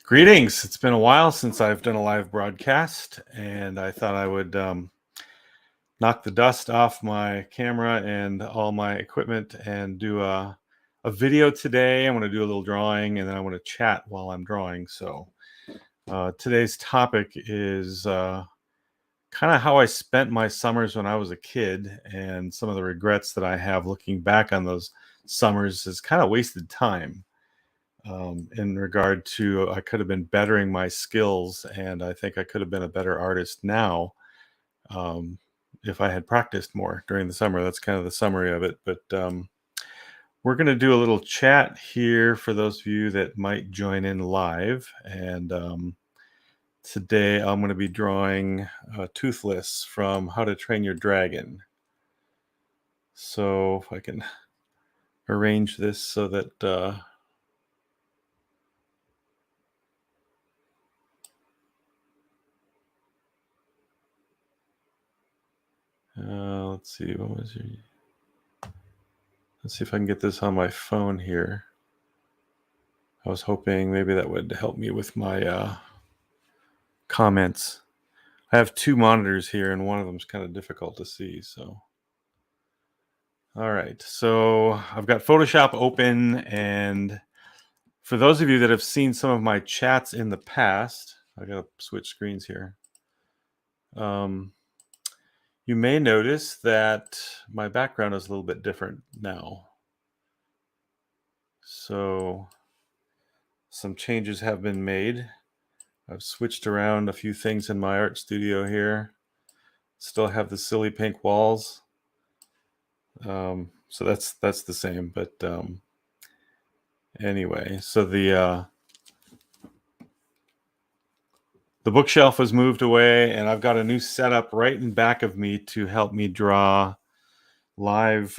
Greetings. It's been a while since I've done a live broadcast, and I thought I would knock the dust off my camera and all my equipment and do a video today. I want to do a little drawing, and then I want to chat while I'm drawing. So today's topic is kind of how I spent my summers when I was a kid, and some of the regrets that I have looking back on those summers is kind of wasted time. In regard to, I could have been bettering my skills, and I think I could have been a better artist now if I had practiced more during the summer. That's kind of the summary of it. But we're going to do a little chat here for those of you that might join in live. And today I'm going to be drawing Toothless from How to Train Your Dragon. So if I can arrange this so that let's see, let's see if I can get this on my phone here. I was hoping maybe that would help me with my comments. I have two monitors here, and one of them is kind of difficult to see. So, all right. So I've got Photoshop open, and for those of you that have seen some of my chats in the past, I got to switch screens here. You may notice that my background is a little bit different now. So some changes have been made. I've switched around a few things in my art studio here. Still have the silly pink walls. So that's the same, but anyway, so the bookshelf was moved away, and I've got a new setup right in back of me to help me draw live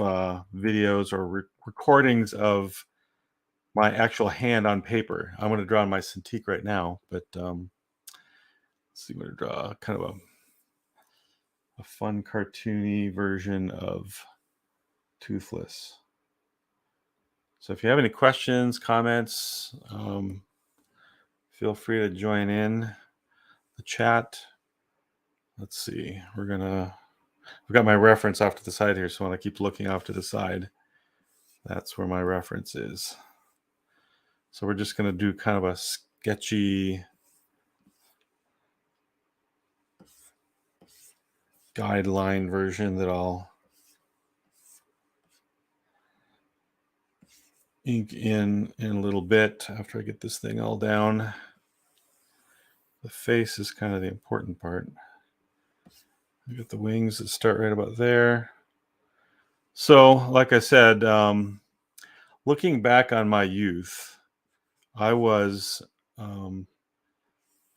videos or recordings of my actual hand on paper. I'm going to draw on my Cintiq right now, but let's see, I'm going to draw kind of a fun cartoony version of Toothless. So if you have any questions, comments, feel free to join in the chat. Let's see, I've got my reference off to the side here, so when I keep looking off to the side, that's where my reference is. So we're just going to do kind of a sketchy guideline version that I'll ink in a little bit after I get this thing all down. The face is kind of the important part. I got the wings that start right about there. So, like I said, looking back on my youth, I was a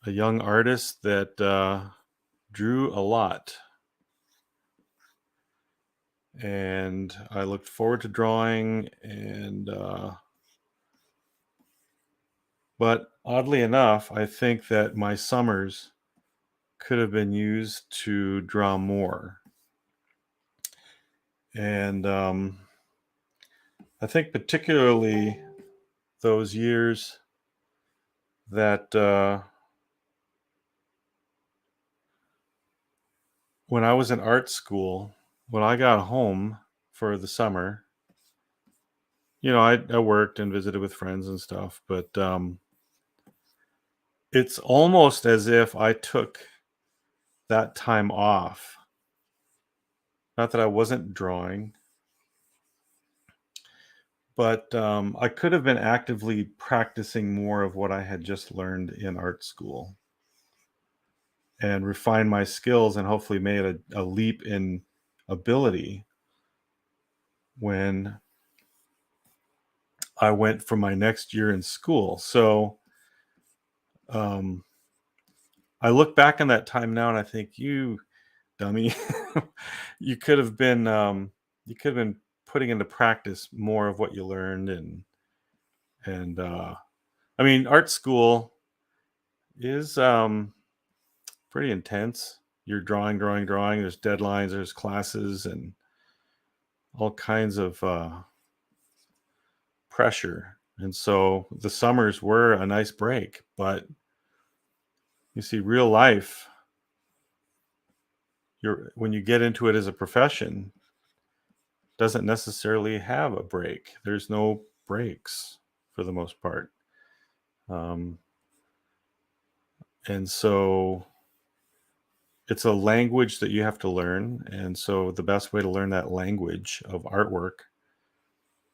young artist that drew a lot. And I looked forward to drawing, and but oddly enough, I think that my summers could have been used to draw more. And I think particularly those years that when I was in art school, when I got home for the summer, you know, I worked and visited with friends and stuff, but it's almost as if I took that time off. Not that I wasn't drawing, but I could have been actively practicing more of what I had just learned in art school and refined my skills, and hopefully made a leap in ability when I went for my next year in school. So I look back on that time now, and I think, you dummy, you could have been putting into practice more of what you learned. And I mean, art school is pretty intense. You're drawing. There's deadlines, there's classes, and all kinds of pressure. And so the summers were a nice break, but you see, real life, when you get into it as a profession, doesn't necessarily have a break. There's no breaks for the most part. Um, and so it's a language that you have to learn. And so the best way to learn that language of artwork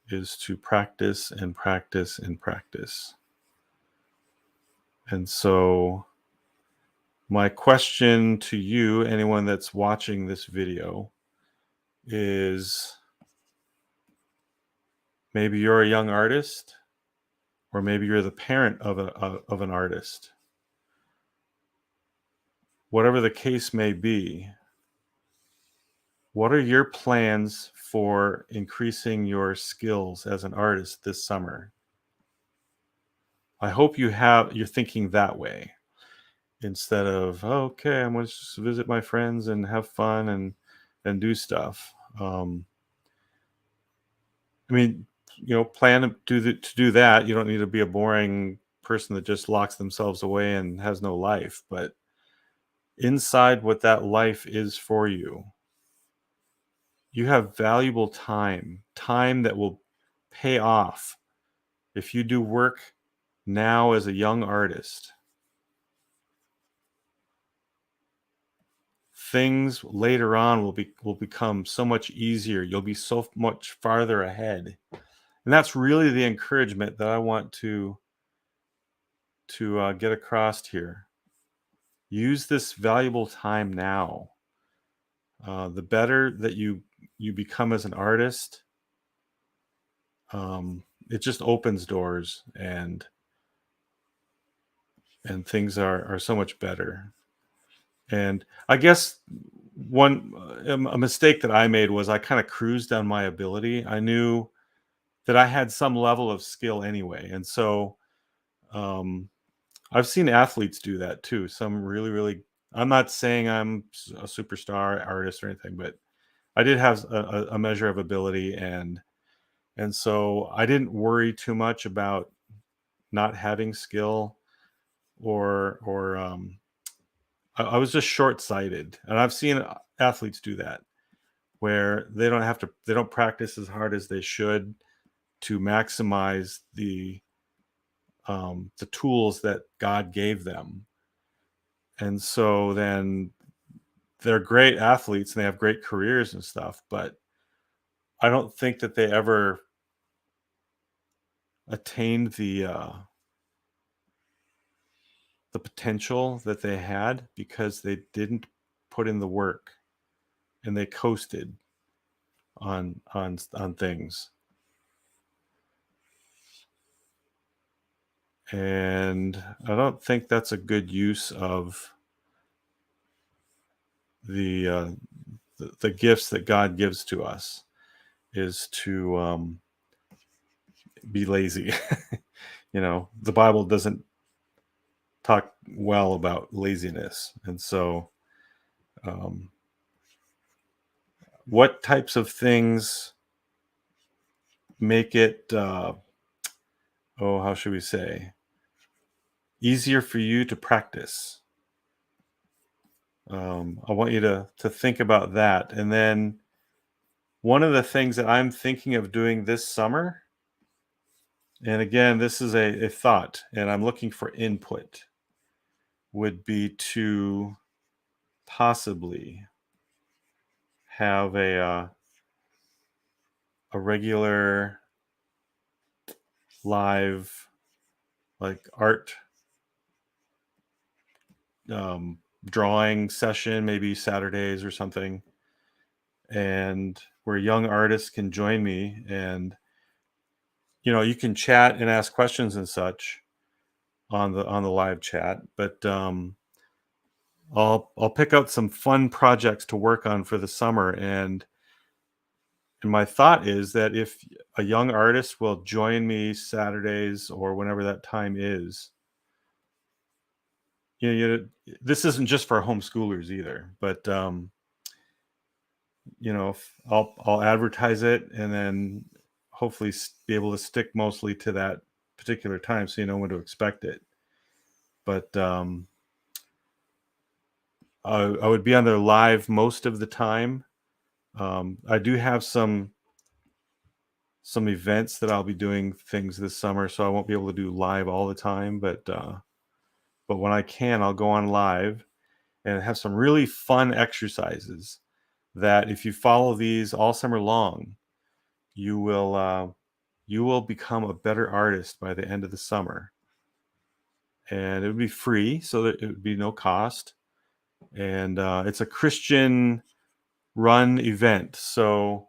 is to practice and practice and practice. And so my question to you, anyone that's watching this video, is maybe you're a young artist, or maybe you're the parent of an artist. Whatever the case may be, what are your plans for increasing your skills as an artist this summer? I hope you're thinking that way instead of, oh, okay, I'm going to just visit my friends and have fun and do stuff. I mean, plan to do that. You don't need to be a boring person that just locks themselves away and has no life. But inside what that life is for you, you have valuable time that will pay off if you do work now as a young artist. Things later on will become so much easier. You'll be so much farther ahead. And that's really the encouragement that I want to get across here. Use this valuable time now. The better that you become as an artist, it just opens doors, and things are so much better. And I guess a mistake that I made was I kind of cruised on my ability. I knew that I had some level of skill anyway, and so I've seen athletes do that too. Some really, really. I'm not saying I'm a superstar artist or anything, but I did have a measure of ability, and so I didn't worry too much about not having skill, or I was just short-sighted. And I've seen athletes do that, where they don't practice as hard as they should to maximize the tools that God gave them. And so then they're great athletes and they have great careers and stuff, but I don't think that they ever attained the potential that they had because they didn't put in the work, and they coasted on things. And I don't think that's a good use of the gifts that God gives to us, is to be lazy. The Bible doesn't talk well about laziness. And so what types of things make it how should we say, easier for you to practice? I want you to think about that. And then one of the things that I'm thinking of doing this summer, and again, this is a thought, and I'm looking for input, would be to possibly have a regular live, like, art drawing session, maybe Saturdays or something, and where young artists can join me, and you can chat and ask questions and such on the live chat. But I'll pick out some fun projects to work on for the summer, and my thought is that if a young artist will join me Saturdays or whenever that time is, this isn't just for homeschoolers either, but I'll advertise it, and then hopefully be able to stick mostly to that particular time, so you know when to expect it. But I would be on there live most of the time. I do have some events that I'll be doing things this summer, so I won't be able to do live all the time. But when I can, I'll go on live and have some really fun exercises that if you follow these all summer long, you will become a better artist by the end of the summer. And it would be free, so that it would be no cost. And it's a Christian run event, so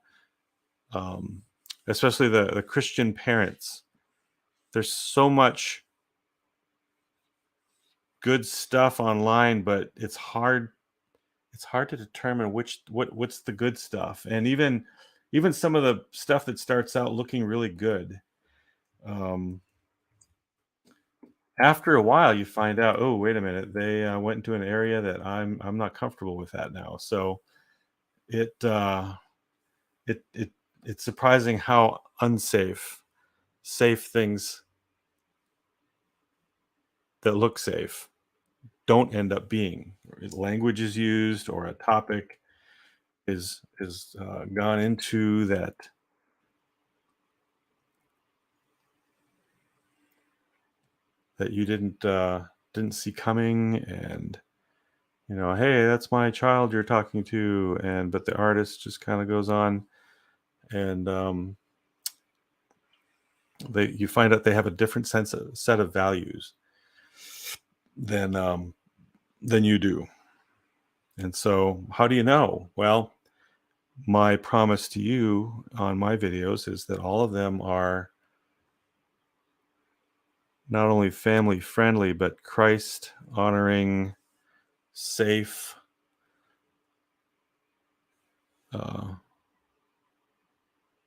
especially the Christian parents, there's so much good stuff online, but it's hard to determine what's the good stuff. And even some of the stuff that starts out looking really good, after a while you find out, oh, wait a minute, they went into an area that I'm not comfortable with that now. So it's surprising how safe things that look safe don't end up being. Language is used, or a topic is gone into that you didn't see coming. And hey, that's my child you're talking to, but the artist just kind of goes on, and you find out they have a different set of values than you do. And so how do you know? Well, my promise to you on my videos is that all of them are not only family friendly, but Christ honoring, safe,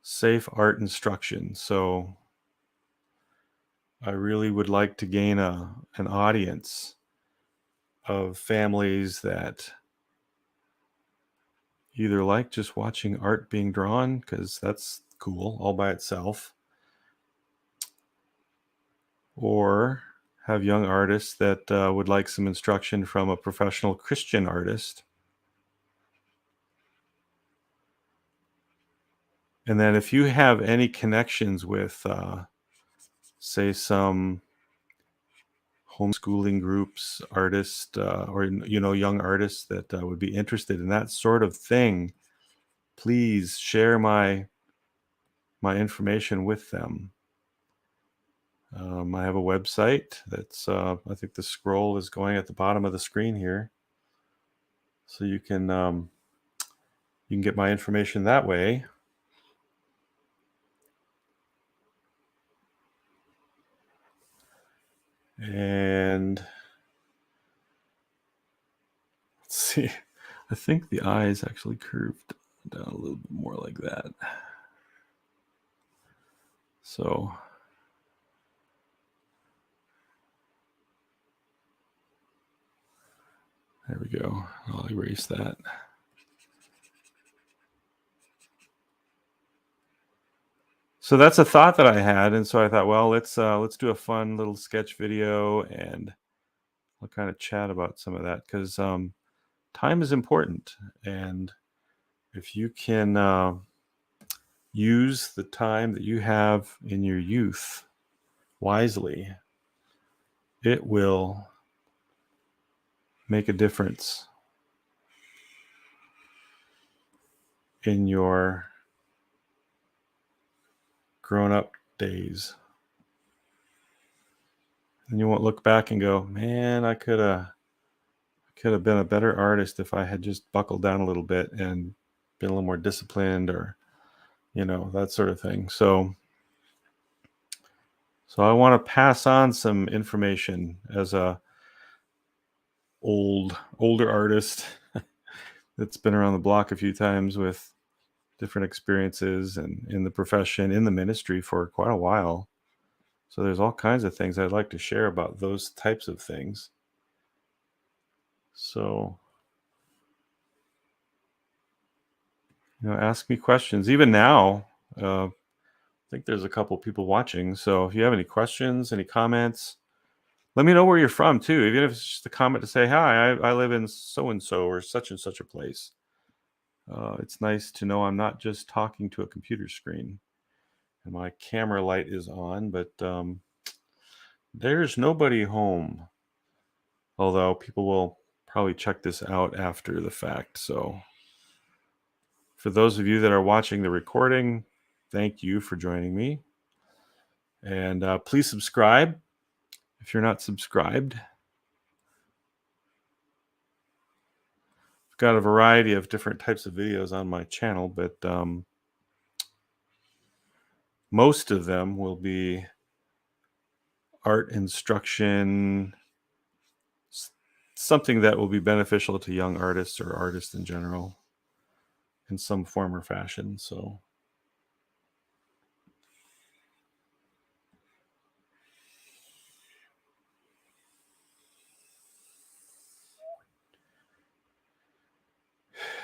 safe art instruction. So I really would like to gain an audience of families that either like just watching art being drawn, because that's cool all by itself, or have young artists that would like some instruction from a professional Christian artist. And then if you have any connections with, say, some homeschooling groups, artists, or young artists that would be interested in that sort of thing, please share my information with them. I have a website that's I think the scroll is going at the bottom of the screen here, so you can get my information that way. And let's see, I think the eye is actually curved down a little bit more like that. So there we go. I'll erase that. So that's a thought that I had, and so I thought, well, let's do a fun little sketch video, and I'll kind of chat about some of that, because time is important, and if you can use the time that you have in your youth wisely, it will make a difference in your grown-up days. And you won't look back and go, man, I could have been a better artist if I had just buckled down a little bit and been a little more disciplined, or that sort of thing. So I want to pass on some information as a older artist that's been around the block a few times with different experiences, and in the profession, in the ministry for quite a while. So there's all kinds of things I'd like to share about those types of things. So, ask me questions. Even now, there think there's a couple people watching. So if you have any questions, any comments, let me know where you're from too. Even if it's just a comment to say, hi, I live in so-and-so or such and such a place. It's nice to know I'm not just talking to a computer screen. And my camera light is on, but there's nobody home. Although people will probably check this out after the fact. So for those of you that are watching the recording, thank you for joining me. And please subscribe if you're not subscribed. I've got a variety of different types of videos on my channel, but most of them will be art instruction, something that will be beneficial to young artists or artists in general in some form or fashion. So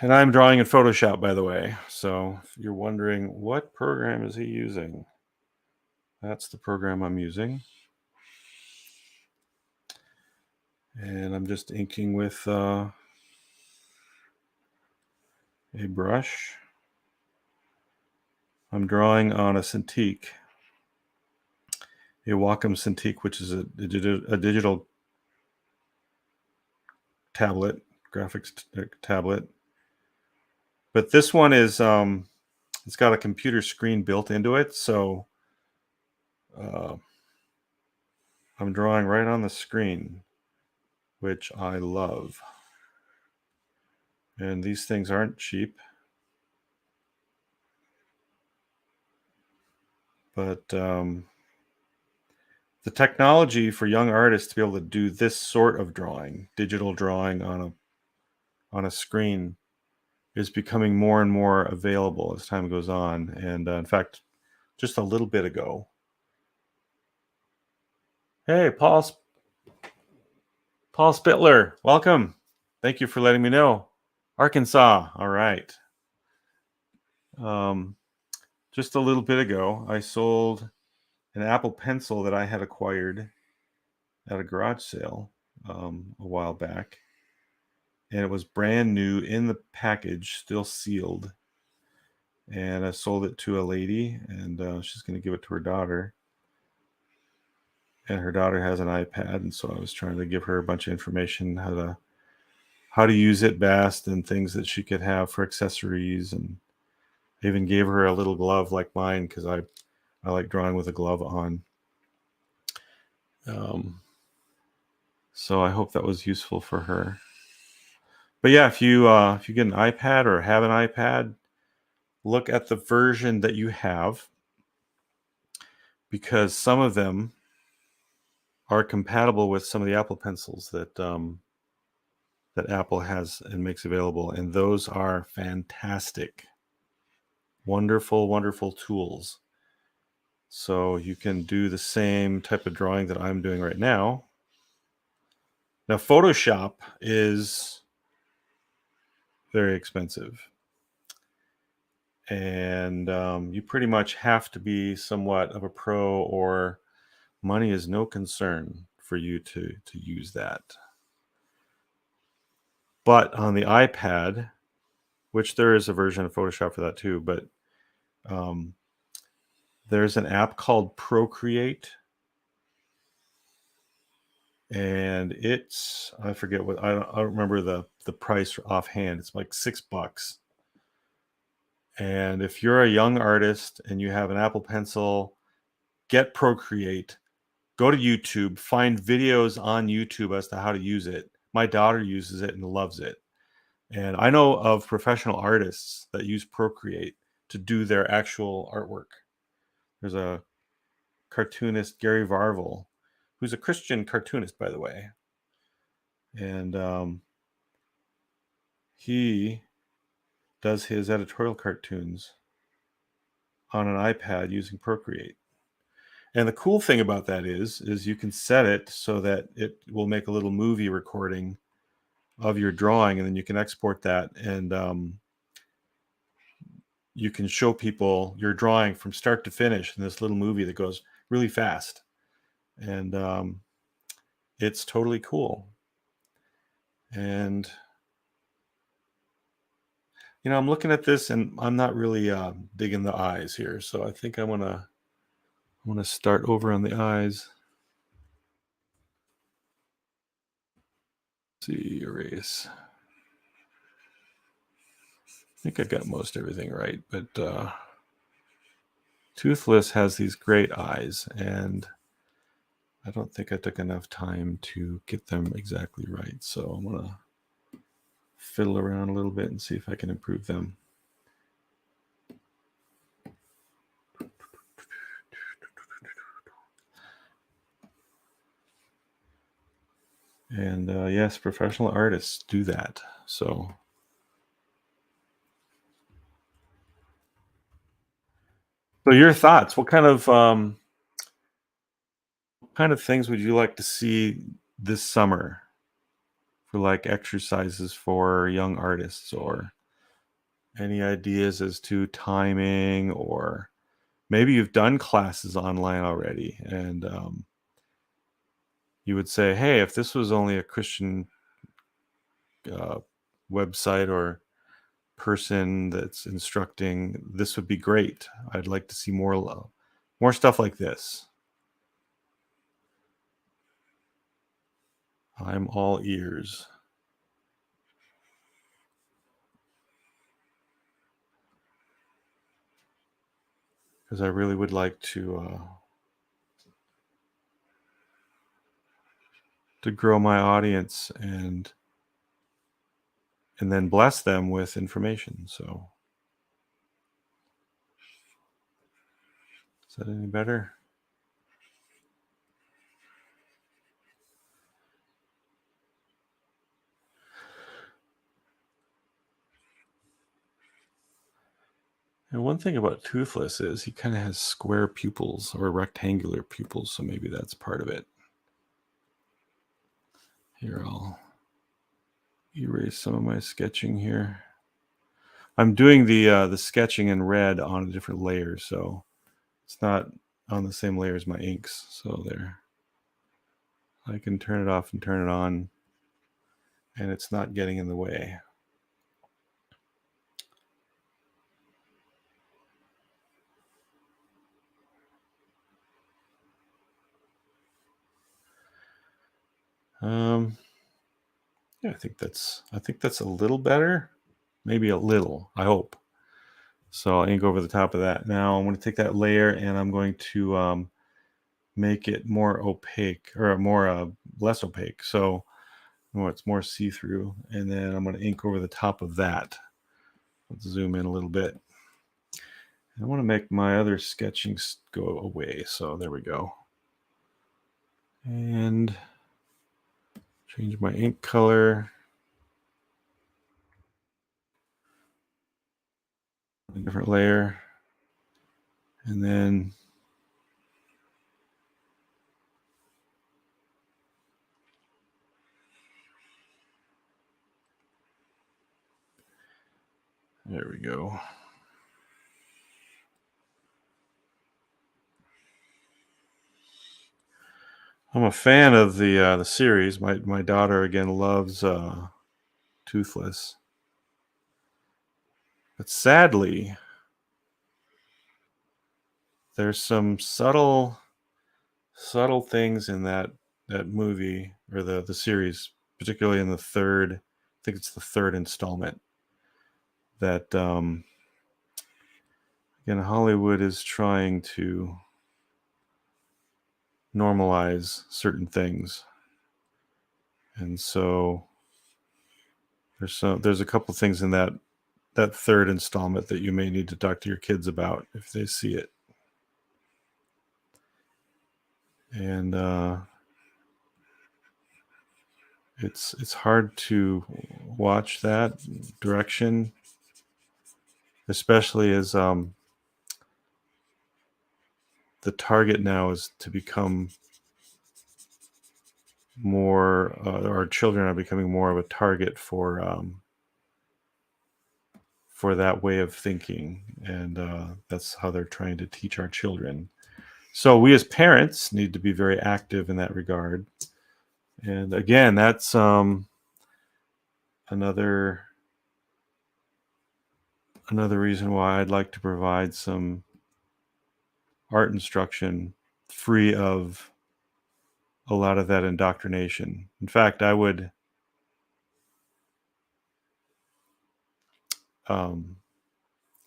and I'm drawing in Photoshop, by the way. So if you're wondering what program is he using, that's the program I'm using. And I'm just inking with a brush. I'm drawing on a Cintiq, a Wacom Cintiq, which is a digital tablet, graphics tablet. But this one is, it's got a computer screen built into it. So I'm drawing right on the screen, which I love. And these things aren't cheap. But the technology for young artists to be able to do this sort of drawing, digital drawing on a screen, is becoming more and more available as time goes on. And in fact, just a little bit ago, hey, Paul Spittler, welcome. Thank you for letting me know. Arkansas, all right. Just a little bit ago, I sold an Apple Pencil that I had acquired at a garage sale a while back. And it was brand new in the package, still sealed. And I sold it to a lady, and she's going to give it to her daughter. And her daughter has an iPad, and so I was trying to give her a bunch of information how to use it best and things that she could have for accessories. And I even gave her a little glove like mine because I like drawing with a glove on. So I hope that was useful for her. But yeah, if you get an iPad or have an iPad, look at the version that you have, because some of them are compatible with some of the Apple Pencils that Apple has and makes available, and those are fantastic, wonderful, wonderful tools. So you can do the same type of drawing that I'm doing right now. Now, Photoshop is very expensive, and you pretty much have to be somewhat of a pro, or money is no concern for you to use that. But on the iPad, which there is a version of Photoshop for that too, but there's an app called Procreate, and it's, I forget what, I don't remember the price offhand. It's like $6. And if you're a young artist and you have an Apple Pencil, get Procreate, go to YouTube, find videos on YouTube as to how to use it. My daughter uses it and loves it. And I know of professional artists that use Procreate to do their actual artwork. There's a cartoonist, Gary Varvel, who's a Christian cartoonist, by the way. And he does his editorial cartoons on an iPad using Procreate. And the cool thing about that is you can set it so that it will make a little movie recording of your drawing, and then you can export that and you can show people your drawing from start to finish in this little movie that goes really fast. And it's totally cool. And I'm looking at this and I'm not really digging the eyes here. So I think I want to start over on the eyes. Let's see, erase. I think I got most everything right, but Toothless has these great eyes, and I don't think I took enough time to get them exactly right. So I'm going to fiddle around a little bit and see if I can improve them. And yes, professional artists do that. So your thoughts? What kind of things would you like to see this summer for like exercises for young artists, or any ideas as to timing, or maybe you've done classes online already and you would say, hey, if this was only a Christian uh, website or person that's instructing, this would be great. I'd like to see more stuff like this. I'm all ears. Because I really would like to grow my audience and then bless them with information. So is that any better? And one thing about Toothless is he kind of has square pupils or rectangular pupils, so maybe that's part of it. Here, I'll erase some of my sketching here. I'm doing the sketching in red on a different layer, so it's not on the same layer as my inks. So there, I can turn it off and turn it on, and it's not getting in the way. Yeah, I think that's a little better, maybe a little. I hope. So I'll ink over the top of that. Now I'm going to take that layer and I'm going to make it more opaque, or more less opaque. So it's more see-through, and then I'm going to ink over the top of that. Let's zoom in a little bit. I want to make my other sketching go away. So there we go. And change my ink color. A different layer. And then there we go. I'm a fan of the series. My daughter again loves Toothless, but sadly, there's some subtle things in that movie, or the series, particularly in the third. I think it's the third installment. That again, Hollywood is trying to normalize certain things, and so there's a couple things in that third installment that you may need to talk to your kids about if they see it. And it's hard to watch that direction, especially as the target now is to become more, our children are becoming more of a target for for that way of thinking, and that's how they're trying to teach our children. So we as parents need to be very active in that regard. And again, that's another reason why I'd like to provide some art instruction free of a lot of that indoctrination. In fact, I would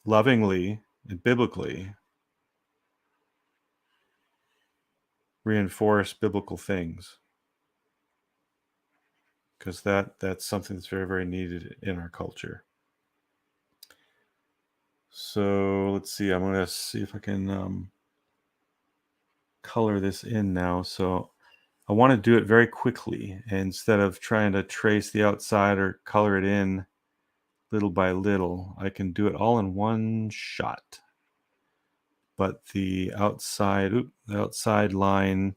lovingly and biblically reinforce biblical things, because that's something that's very, very needed in our culture. So let's see, I'm going to see if I can color this in now. So I want to do it very quickly, instead of trying to trace the outside or color it in little by little. I can do it all in one shot. But the outside line,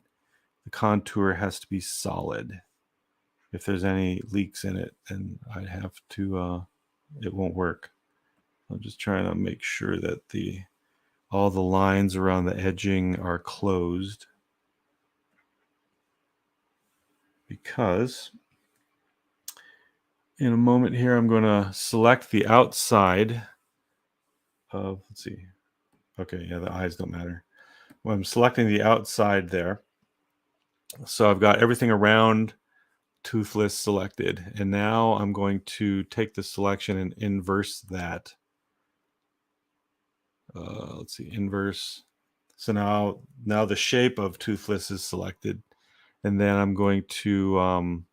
the contour has to be solid. If there's any leaks in it, then I have to, it won't work. I'm just trying to make sure that all the lines around the edging are closed, because in a moment here I'm going to select the outside of, let's see, okay, yeah, the eyes don't matter. Well, I'm selecting the outside there. So I've got everything around Toothless selected, and now I'm going to take the selection and inverse that. Let's see, inverse. So now the shape of Toothless is selected, and then I'm going to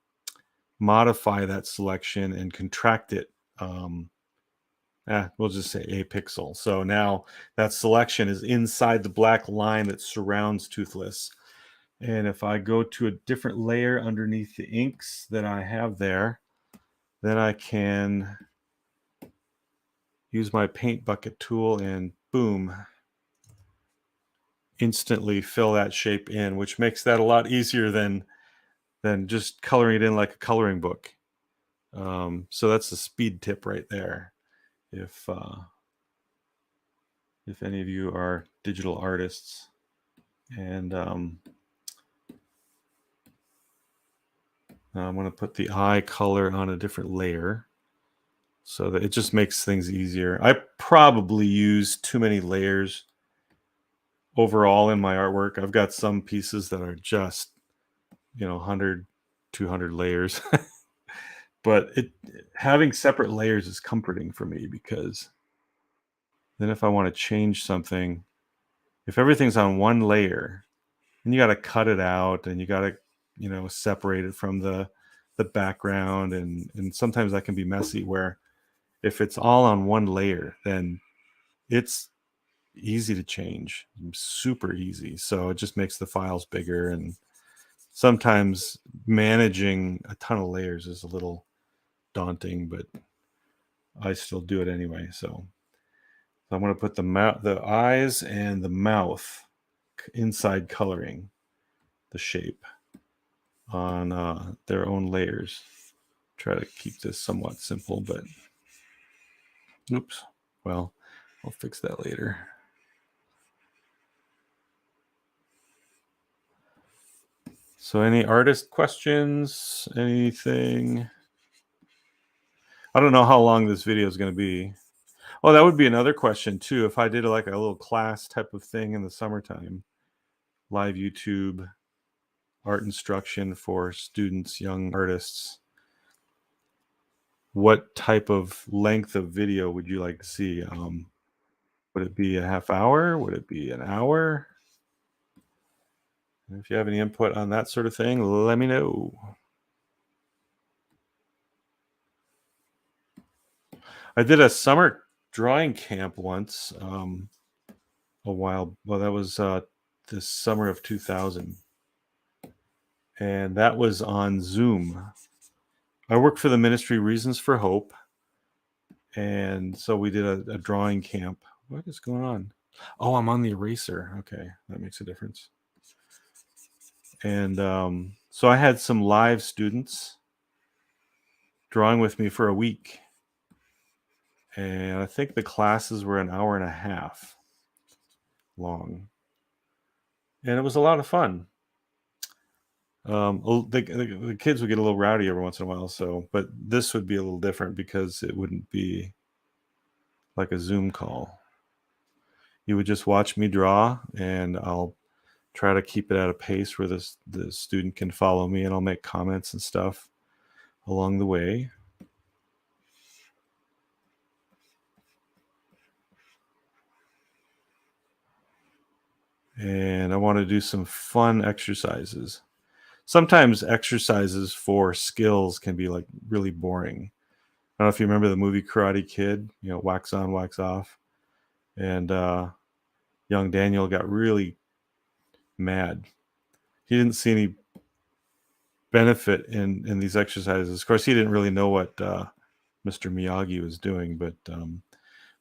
modify that selection and contract it. We'll just say a pixel. So now that selection is inside the black line that surrounds Toothless. And if I go to a different layer underneath the inks that I have there, then I can use my paint bucket tool and boom, instantly fill that shape in, which makes that a lot easier than just coloring it in like a coloring book. So that's a speed tip right there. If any of you are digital artists, and I'm going to put the eye color on a different layer so that it just makes things easier. I probably use too many layers overall in my artwork. I've got some pieces that are just, 100, 200 layers. But having separate layers is comforting for me, because then if I want to change something, if everything's on one layer, then you got to cut it out, and you got to, separate it from the background, and sometimes that can be messy, where if it's all on one layer, then it's easy to change, super easy. So it just makes the files bigger, and sometimes managing a ton of layers is a little daunting, but I still do it anyway. So I'm going to put the eyes and the mouth inside coloring the shape on their own layers. Try to keep this somewhat simple, but oops. Well, I'll fix that later. So any artist questions? Anything? I don't know how long this video is going to be. Oh, that would be another question too. If I did like a little class type of thing in the summertime, live YouTube art instruction for students, young artists, what type of length of video would you like to see? Would it be a half hour? Would it be an hour? If you have any input on that sort of thing, let me know. I did a summer drawing camp once, a while. Well, that was the summer of 2000, and that was on Zoom. I work for the ministry Reasons for Hope, and so we did a drawing camp. What is going on? Oh, I'm on the eraser. Okay, that makes a difference. And so I had some live students drawing with me for a week. and I think the classes were an hour and a half long, and it was a lot of fun. The kids would get a little rowdy every once in a while, but this would be a little different because it wouldn't be like a Zoom call. You would just watch me draw, and I'll try to keep it at a pace where the student can follow me, and I'll make comments and stuff along the way. And I want to do some fun exercises. Sometimes exercises for skills can be like really boring. I don't know if you remember the movie Karate Kid, wax on, wax off. And young Daniel got really mad. He didn't see any benefit in these exercises. Of course, he didn't really know what Mr. Miyagi was doing, but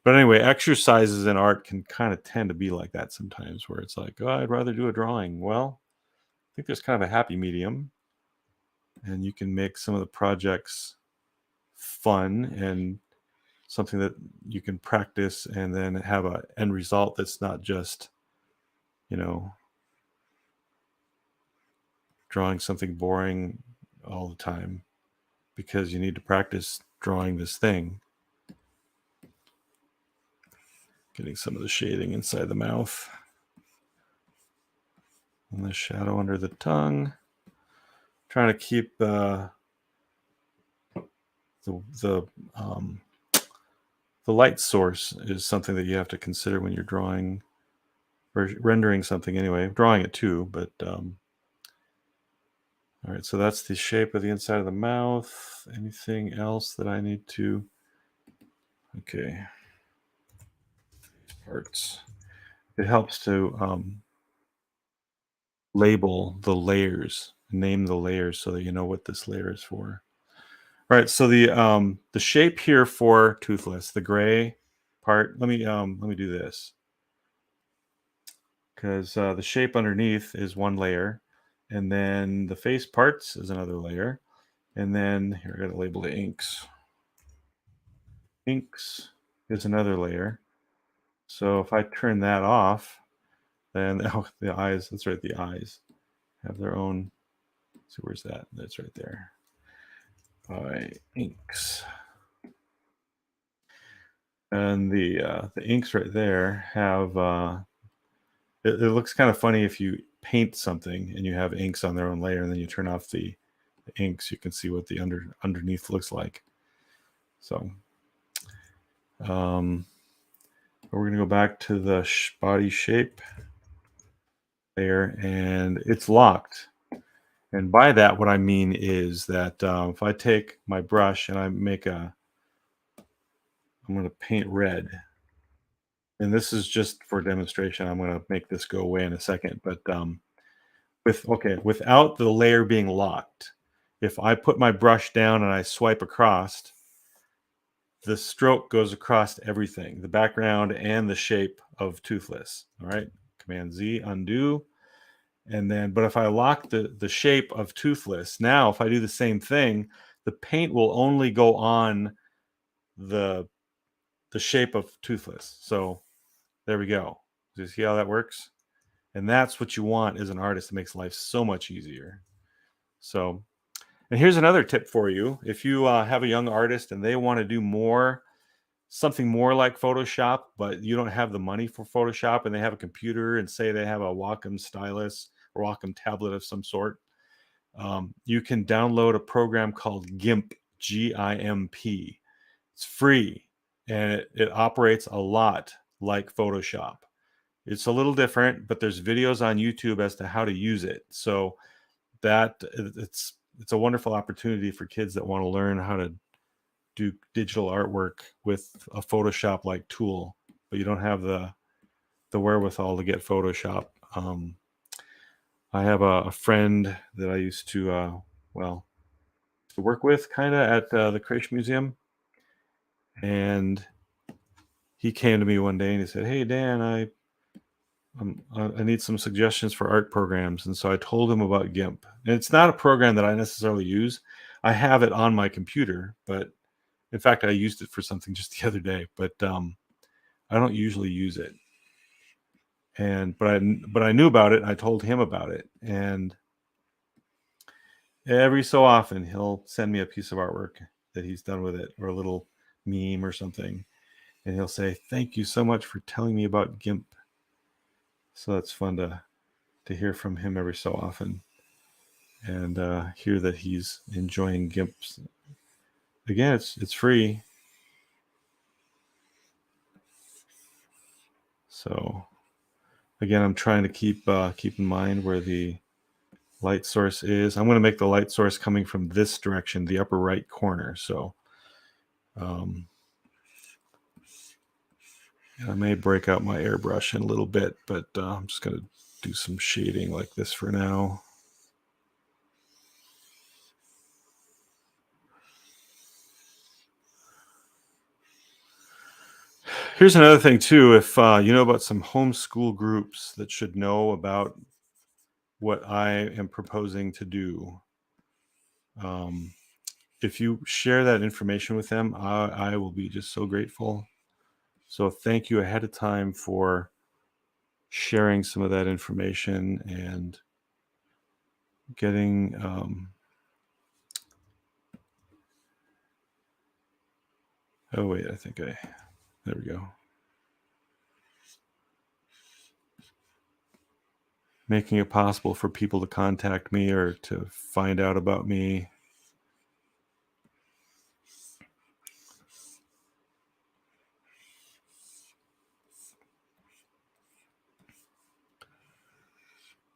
anyway, exercises in art can kind of tend to be like that sometimes, where it's like, oh, I'd rather do a drawing. Well, I think there's kind of a happy medium, and you can make some of the projects fun and something that you can practice and then have an end result that's not just, drawing something boring all the time because you need to practice drawing this thing. Getting some of the shading inside the mouth and the shadow under the tongue. Trying to keep the light source is something that you have to consider when you're drawing or rendering something anyway. Drawing it too, but all right, so that's the shape of the inside of the mouth. Anything else that I need to? Okay. Parts. It helps to label the layers, name the layers so that you know what this layer is for. All right, so the shape here for Toothless, the gray part. Let me do this because the shape underneath is one layer, and then the face parts is another layer, and then here I got to label the inks. Inks is another layer. So if I turn that off, then the eyes. That's right. The eyes have their own. So where's that? That's right there. Inks. And the inks right there have it looks kind of funny if you paint something and you have inks on their own layer and then you turn off the inks, you can see what the underneath looks like. So we're going to go back to the body shape layer, and it's locked. And by that, what I mean is that if I take my brush and I'm going to paint red. And this is just for demonstration. I'm going to make this go away in a second. But without the layer being locked, if I put my brush down and I swipe across, the stroke goes across everything, the background and the shape of Toothless. All right, Command Z, undo. And then, but if I lock the shape of Toothless, now if I do the same thing, the paint will only go on the shape of Toothless. So there we go. Do you see how that works? And that's what you want as an artist. It makes life so much easier. So, and here's another tip for you. If you have a young artist and they want to do something more like Photoshop, but you don't have the money for Photoshop and they have a computer and say they have a Wacom stylus or Wacom tablet of some sort, you can download a program called Gimp, G-I-M-P. It's free and it operates a lot like Photoshop. It's a little different, but there's videos on YouTube as to how to use it. So that it's a wonderful opportunity for kids that want to learn how to do digital artwork with a Photoshop-like tool, but you don't have the wherewithal to get Photoshop. I have a friend that I used to work with kind of at the Creation Museum, and he came to me one day and he said, "Hey Dan, I need some suggestions for art programs." And so I told him about Gimp. And it's not a program that I necessarily use. I have it on my computer, but In fact, I used it for something just the other day, but I don't usually use it. But I knew about it. And I told him about it, and every so often he'll send me a piece of artwork that he's done with it, or a little meme or something, and he'll say, "Thank you so much for telling me about Gimp." So it's fun to hear from him every so often, and hear that he's enjoying Gimp. Again, it's free, so again, I'm trying to keep in mind where the light source is. I'm going to make the light source coming from this direction, the upper right corner. So I may break out my airbrush in a little bit, but I'm just going to do some shading like this for now. Here's another thing too. If you know about some homeschool groups that should know about what I am proposing to do, if you share that information with them, I will be just so grateful. So thank you ahead of time for sharing some of that information and getting oh wait, there we go. Making it possible for people to contact me or to find out about me.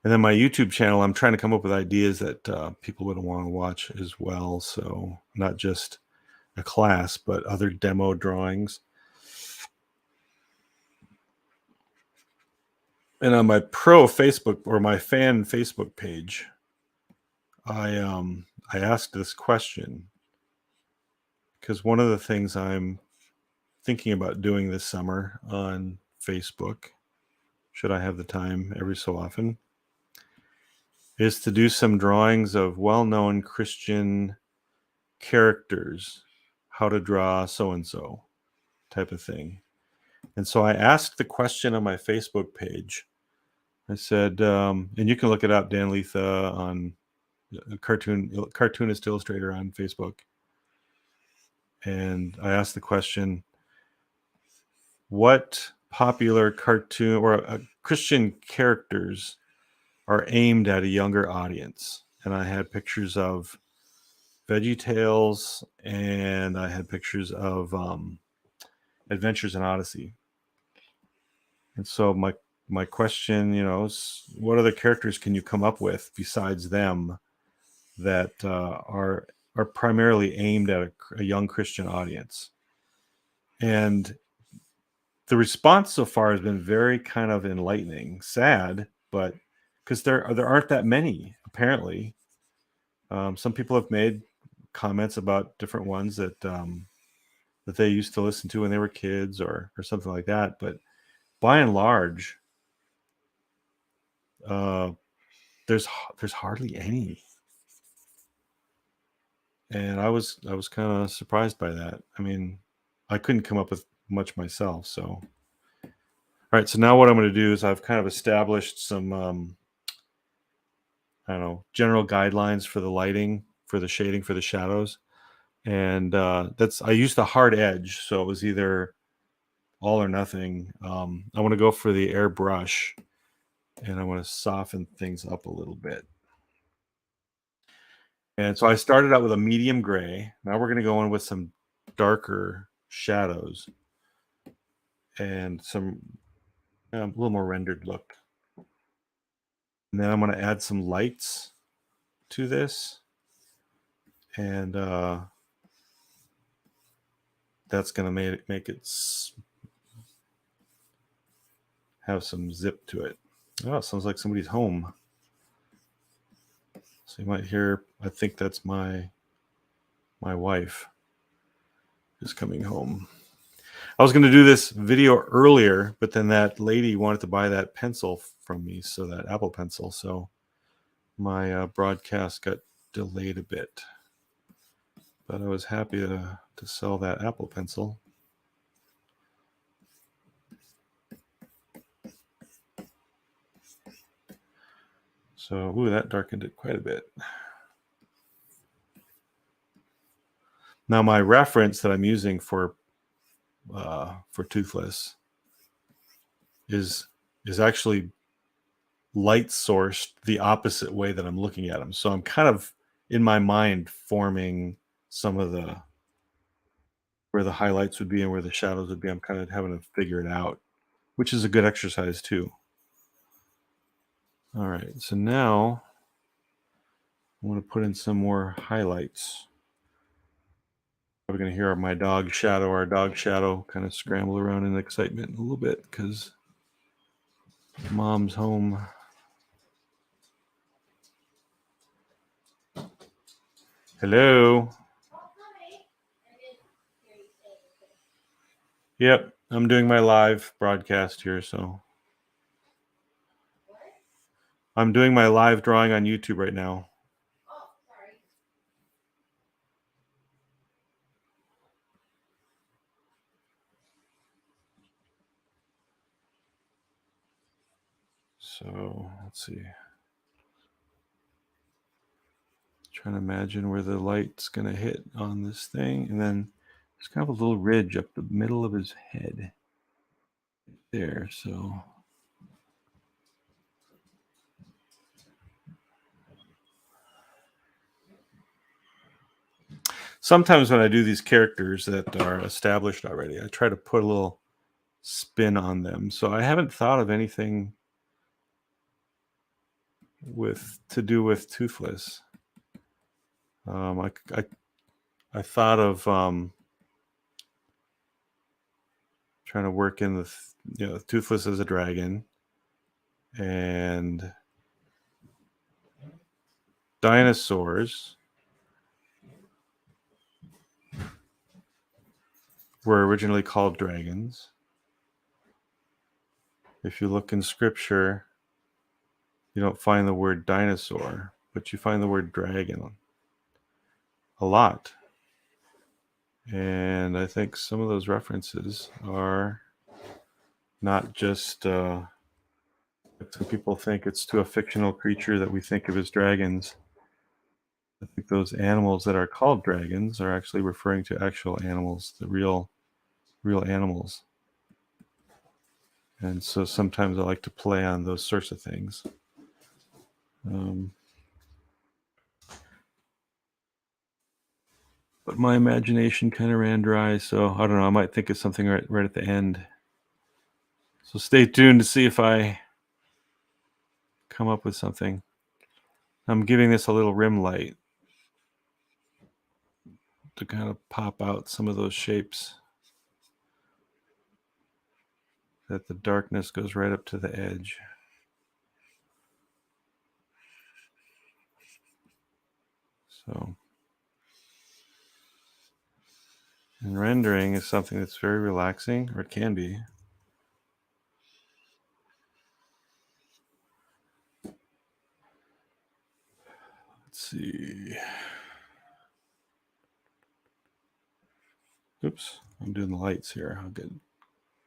And then my YouTube channel, I'm trying to come up with ideas that people would want to watch as well. So not just a class, but other demo drawings. And on my pro Facebook or my fan Facebook page, I asked this question because one of the things I'm thinking about doing this summer on Facebook, should I have the time every so often, is to do some drawings of well-known Christian characters, how to draw so-and-so type of thing. And so I asked the question on my Facebook page. I said, and you can look it up, Dan Lietha on Cartoonist Illustrator on Facebook. And I asked the question, what popular cartoon or Christian characters are aimed at a younger audience? And I had pictures of VeggieTales, and I had pictures of Adventures in Odyssey. And so my question, is what other characters can you come up with besides them that are primarily aimed at a young Christian audience? And the response so far has been very kind of enlightening, sad, but because there aren't that many apparently. Some people have made comments about different ones that they used to listen to when they were kids or something like that. But by and large, there's hardly any, and I was kind of surprised by that. I mean, I couldn't come up with much myself. So, all right. So now what I'm going to do is I've kind of established some, I don't know, general guidelines for the lighting, for the shading, for the shadows, and I used the hard edge, so it was either all or nothing. I want to go for the airbrush, and I want to soften things up a little bit. And so I started out with a medium gray. Now we're going to go in with some darker shadows and some a little more rendered look. And then I'm going to add some lights to this. And that's going to make it have some zip to it. Oh, it sounds like somebody's home. So you might hear, I think that's my wife is coming home. I was going to do this video earlier, but then that lady wanted to buy that pencil from me, so that Apple Pencil. So my broadcast got delayed a bit. but I was happy to sell that Apple Pencil. So, ooh, that darkened it quite a bit. Now, my reference that I'm using for Toothless is actually light sourced the opposite way that I'm looking at them. So I'm kind of in my mind forming some of the where the highlights would be and where the shadows would be. I'm kind of having to figure it out, which is a good exercise too. All right, so now I want to put in some more highlights. We're going to hear our dog shadow kind of scramble around in excitement a little bit because mom's home. Hello. Yep, I'm doing my live broadcast here, so I'm doing my live drawing on YouTube right now. So let's see. Trying to imagine where the light's going to hit on this thing. And then there's kind of a little ridge up the middle of his head there. So sometimes when I do these characters that are established already, I try to put a little spin on them. So I haven't thought of anything to do with Toothless. I thought of trying to work in the Toothless as a dragon and dinosaurs were originally called dragons. If you look in scripture, you don't find the word dinosaur, but you find the word dragon a lot. And I think some of those references are not just some people think it's to a fictional creature that we think of as dragons. I think those animals that are called dragons are actually referring to actual animals, the real animals. And so sometimes I like to play on those sorts of things. But my imagination kind of ran dry, so I don't know. I might think of something right at the end. So stay tuned to see if I come up with something. I'm giving this a little rim light to kind of pop out some of those shapes. That the darkness goes right up to the edge. So, and rendering is something that's very relaxing, or it can be. Let's see. Oops, I'm doing the lights here. I'll get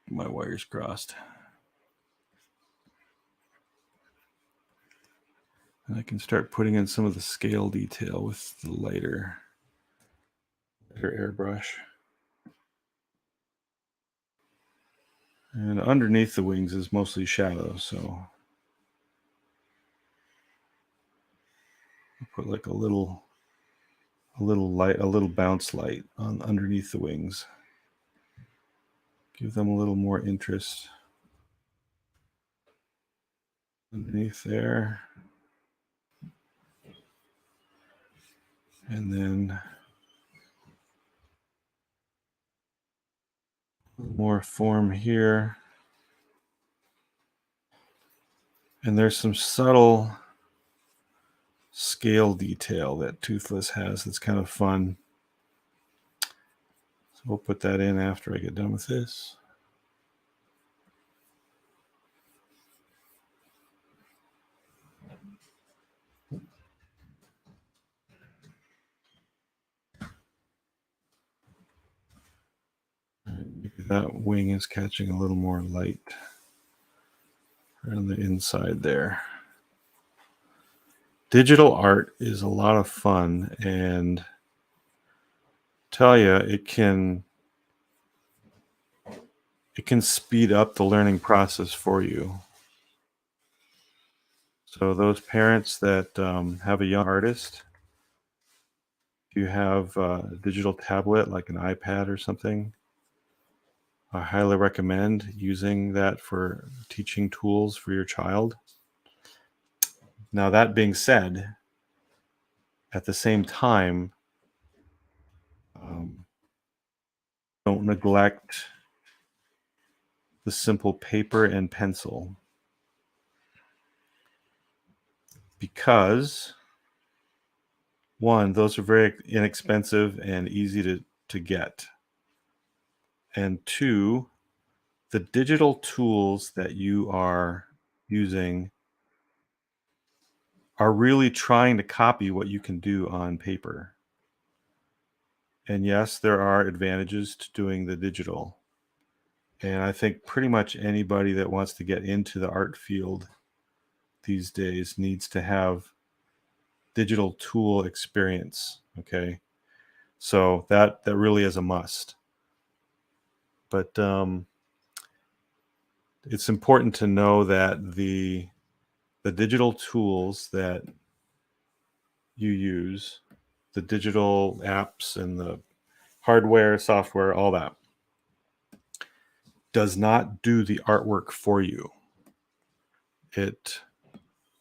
my wires crossed. And I can start putting in some of the scale detail with the lighter airbrush. And underneath the wings is mostly shadow, so I'll put like a little light, a little bounce light on underneath the wings. Give them a little more interest. Underneath there. And then more form here. And there's some subtle scale detail that Toothless has that's kind of fun. So we'll put that in after I get done with this. that wing is catching a little more light on the inside there. Digital art is a lot of fun, and tell you it can speed up the learning process for you. So those parents that have a young artist, if you have a digital tablet like an iPad or something, I highly recommend using that for teaching tools for your child. Now, that being said, at the same time, don't neglect the simple paper and pencil, because one, those are very inexpensive and easy to get. And two, the digital tools that you are using are really trying to copy what you can do on paper. And yes, there are advantages to doing the digital. And I think pretty much anybody that wants to get into the art field these days needs to have digital tool experience. Okay. So that really is a must. But it's important to know that the digital tools that you use, the digital apps and the hardware, software, all that, does not do the artwork for you. It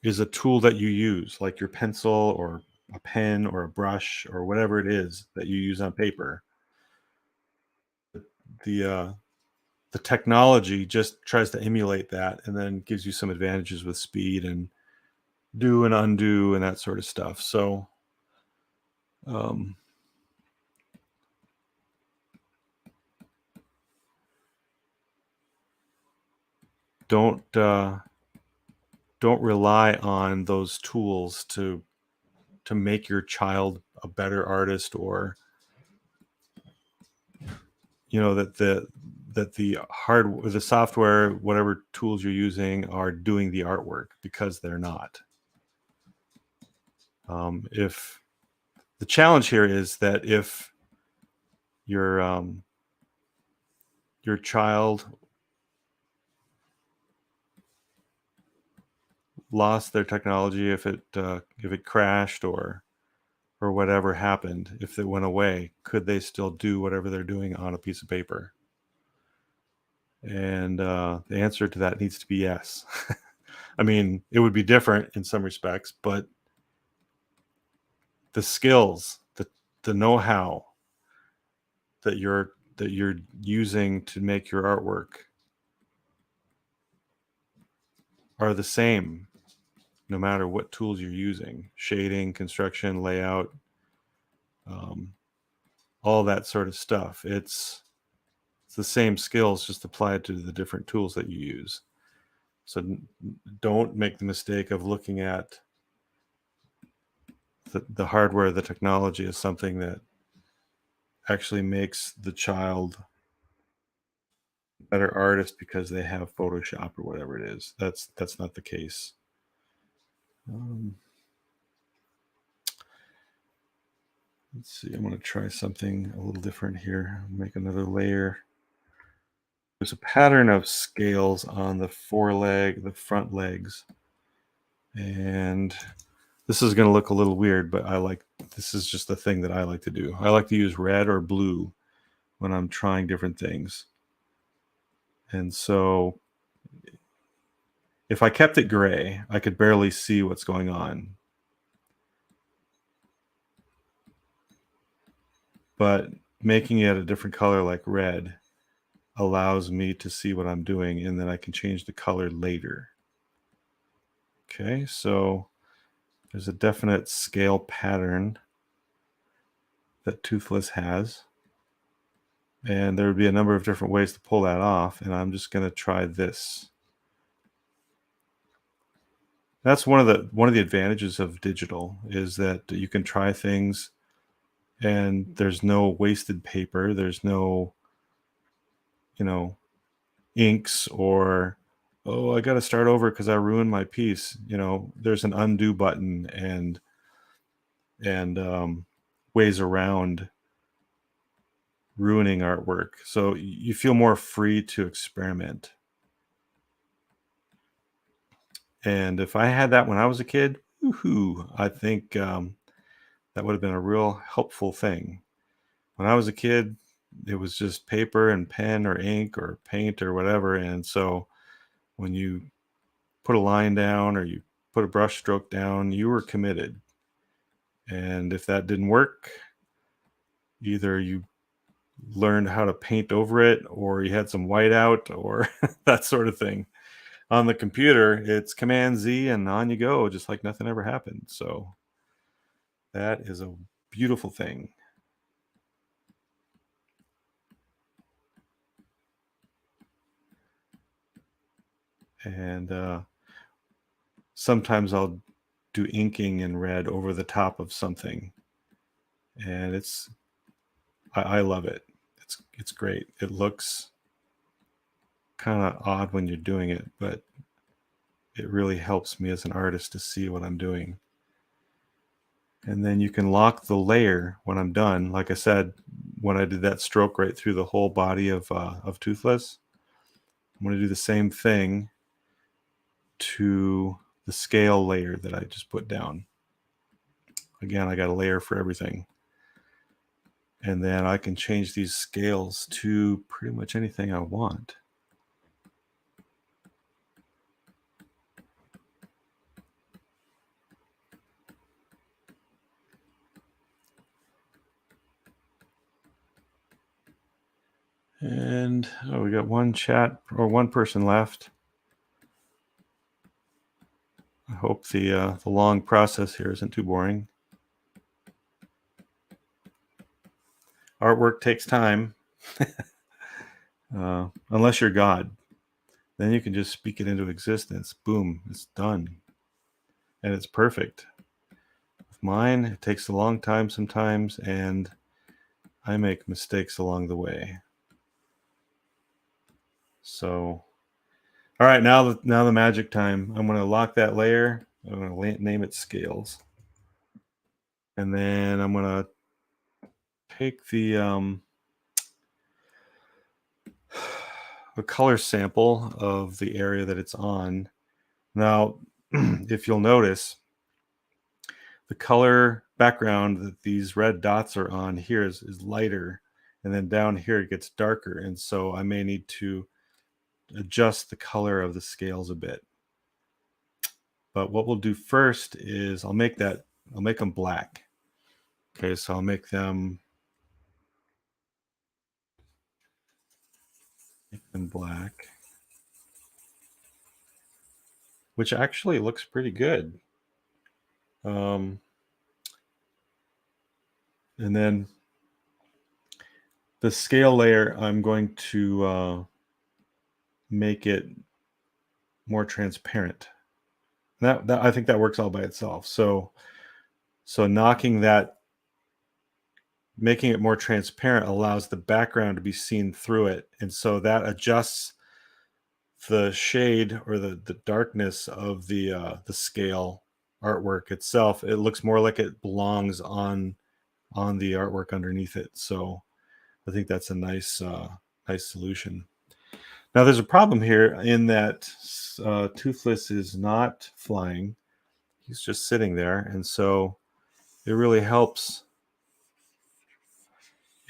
is a tool that you use, like your pencil or a pen or a brush or whatever it is that you use on paper. The technology just tries to emulate that and then gives you some advantages with speed and do and undo and that sort of stuff. So don't rely on those tools to make your child a better artist, or that the software, whatever tools you're using, are doing the artwork, because they're not. If the challenge here is that if your child lost their technology, if it crashed or whatever happened, if it went away, could they still do whatever they're doing on a piece of paper? And the answer to that needs to be yes. I mean, it would be different in some respects, but the skills, the know-how that you're using to make your artwork are the same no matter what tools you're using: shading, construction, layout, all that sort of stuff. It's the same skills, just applied to the different tools that you use. So don't make the mistake of looking at the hardware, the technology, as something that actually makes the child a better artist because they have Photoshop or whatever it is. That's not the case. Let's see, I'm going to try something a little different here. Make another layer. There's a pattern of scales on the front legs. And this is going to look a little weird, but this is just the thing that I like to do. I like to use red or blue when I'm trying different things. And so if I kept it gray, I could barely see what's going on. But making it a different color, like red, allows me to see what I'm doing, and then I can change the color later. Okay, so there's a definite scale pattern that Toothless has, and there would be a number of different ways to pull that off, and I'm just going to try this. That's one of the advantages of digital, is that you can try things and there's no wasted paper, there's no inks, or, oh, I got to start over because I ruined my piece. There's an undo button and ways around ruining artwork. So you feel more free to experiment. And if I had that when I was a kid, woohoo, I think that would have been a real helpful thing. When I was a kid, it was just paper and pen or ink or paint or whatever. And so when you put a line down or you put a brush stroke down, you were committed. And if that didn't work, either you learned how to paint over it, or you had some whiteout, or that sort of thing. On the computer, it's Command Z and on you go, just like nothing ever happened. So that is a beautiful thing. And sometimes I'll do inking in red over the top of something, and I love it. It's great. It looks kind of odd when you're doing it, but it really helps me as an artist to see what I'm doing. And then you can lock the layer when I'm done. Like I said, when I did that stroke right through the whole body of Toothless, I'm going to do the same thing to the scale layer that I just put down. Again, I got a layer for everything. And then I can change these scales to pretty much anything I want. And we got one chat or one person left. I hope the long process here isn't too boring. Artwork takes time. Unless you're God, then you can just speak it into existence. Boom, it's done. And it's perfect. With mine, it takes a long time sometimes, and I make mistakes along the way. So, all right, now the magic time. I'm going to lock that layer. I'm going to name it scales. And then I'm going to take the color sample of the area that it's on. Now, if you'll notice, the color background that these red dots are on here is lighter, and then down here it gets darker. And so I may need to adjust the color of the scales a bit. But what we'll do first is I'll make them black. Okay, so I'll make them black, which actually looks pretty good. And then the scale layer, I'm going to make it more transparent. That I think that works all by itself. So making it more transparent allows the background to be seen through it, and so that adjusts the shade or the darkness of the scale artwork itself. It looks more like it belongs on the artwork underneath it. So I think that's a nice solution. Now there's a problem here in that Toothless is not flying. He's just sitting there, and so it really helps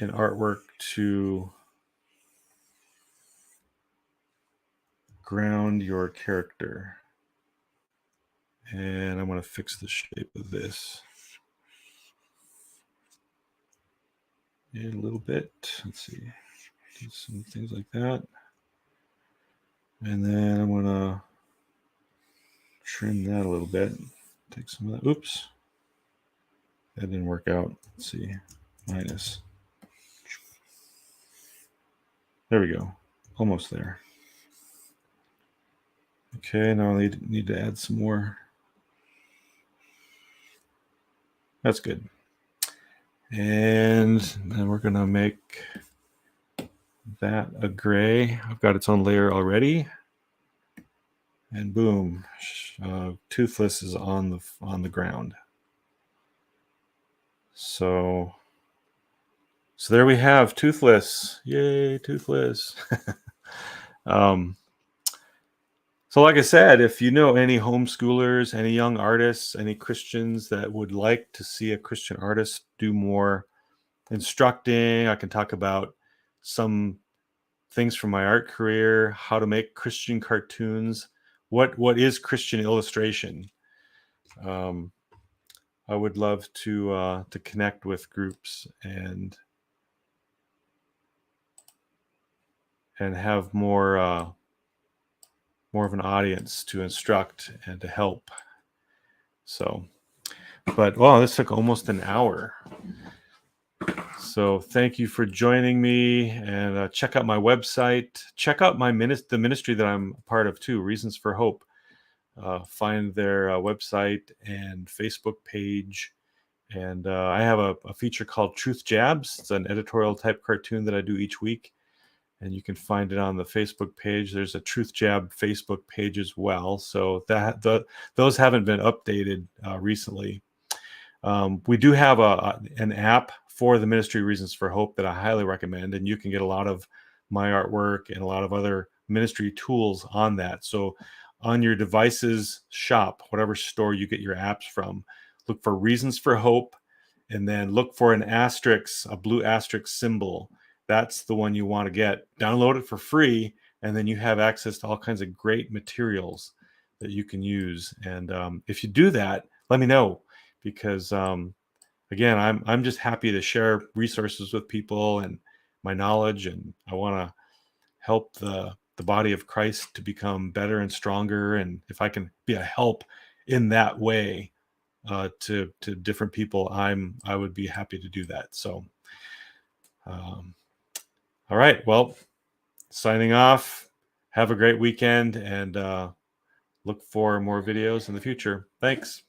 in artwork to ground your character. And I'm going to fix the shape of this a little bit. Let's see, do some things like that. And then I'm going to trim that a little bit. Take some of that. Oops. That didn't work out. Let's see. Minus. There we go. Almost there. Okay, now I need to add some more. That's good. And then we're going to make that a gray. I've got its own layer already. And boom, Toothless is on the ground. So there we have Toothless. Yay, Toothless. So like I said, if you know any homeschoolers, any young artists, any Christians that would like to see a Christian artist do more instructing, I can talk about some things from my art career, how to make Christian cartoons, what is Christian illustration. I would love to connect with groups and have more of an audience to instruct and to help. So, but wow, this took almost an hour. So thank you for joining me, and check out my website. Check out my the ministry that I'm a part of too, Reasons for Hope. Find their website and Facebook page. And I have a feature called Truth Jabs. It's an editorial type cartoon that I do each week. And you can find it on the Facebook page. There's a Truth Jab Facebook page as well. So those haven't been updated recently. We do have an app for the ministry Reasons for Hope that I highly recommend. And you can get a lot of my artwork and a lot of other ministry tools on that. So on your devices shop, whatever store you get your apps from, look for Reasons for Hope, and then look for an asterisk, a blue asterisk symbol. That's the one you want to get. Download it for free, and then you have access to all kinds of great materials that you can use. And if you do that, let me know, because again, I'm just happy to share resources with people and my knowledge, and I want to help the body of Christ to become better and stronger. And if I can be a help in that way to different people, I would be happy to do that. So, all right, well, signing off. Have a great weekend, and look for more videos in the future. Thanks.